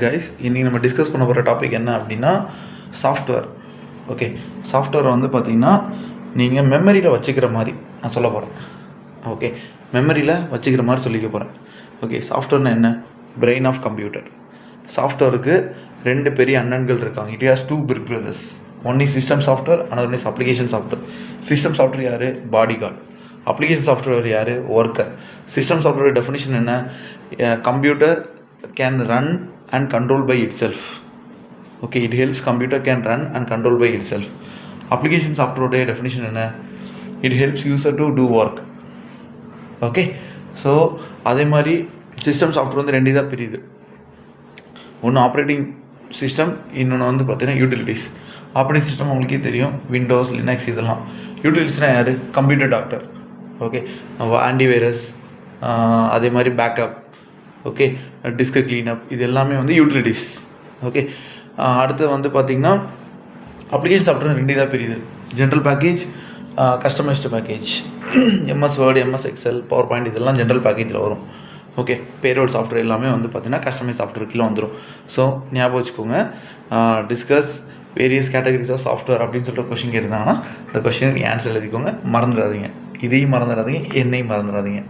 Guys, இன்றைக்கி நம்ம discuss பண்ண போகிற டாபிக் என்ன அப்படின்னா சாஃப்ட்வேர். ஓகே, சாஃப்ட்வேரை வந்து பார்த்திங்கன்னா நீங்கள் மெமரியில் வச்சுக்கிற மாதிரி நான் சொல்ல போகிறேன். ஓகே, மெமரியில் வச்சுக்கிற மாதிரி சொல்லிக்க போகிறேன். ஓகே, சாஃப்ட்வேர்னா என்ன? Brain of computer. சாஃப்ட்வேருக்கு ரெண்டு பெரிய அண்ணன்கள் இருக்காங்க. It has two big brothers. One is system software, another one is application software. System software யார்? Body guard. அப்ளிகேஷன் சாஃப்ட்வேர் யார்? ஒர்க்கர். சிஸ்டம் சாஃப்ட்வேர் டெஃபினிஷன் என்ன? Computer can run and control by itself. Okay, it helps computer can run and control by itself. Application software definition என்ன? It helps user to do work. Okay, so அதே மாதிரி system software வந்து ரெண்டு இதாக பிரியுது. ஒன்று operating system, இன்னொன்று வந்து பார்த்தீங்கன்னா யூட்டிலிட்டிஸ். ஆப்ரேட்டிங் சிஸ்டம் உங்களுக்கே தெரியும், விண்டோஸ், லினக்ஸ் இதெல்லாம். யூட்டிலிட்டிஸ்னால் யார்? Computer doctor. ஓகே, ஆன்டிவைரஸ், அதே மாதிரி பேக்கப், ஓகே, டிஸ்க் க்ளீனப், இது எல்லாமே வந்து யூட்டிலிட்டிஸ். ஓகே, அடுத்து வந்து பார்த்திங்கன்னா அப்ளிகேஷன் சாஃப்ட்வேர் ரெண்டு இதாக பிரியுது. General package, customized package. MS word, MS excel, power point இதெல்லாம் ஜென்ரல் பேக்கேஜில் வரும். ஓகே, பேரோல் சாஃப்ட்வேர் எல்லாமே வந்து பார்த்திங்கன்னா கஸ்டமைஸ் சாஃப்ட்வேர் கீழே வந்துடும். ஸோ ஞாபகம் வச்சுக்கோங்க, discuss various categories of software அப்படின்னு சொல்லிட்டு கொஷின் கேட்டிருந்தாங்கன்னா இந்த கொஷினுக்கு ஆன்சர் எழுதிக்கோங்க. மறந்துடாதீங்க, இதையும் மறந்துடாதீங்க, என்னையும் மறந்துடாதீங்க.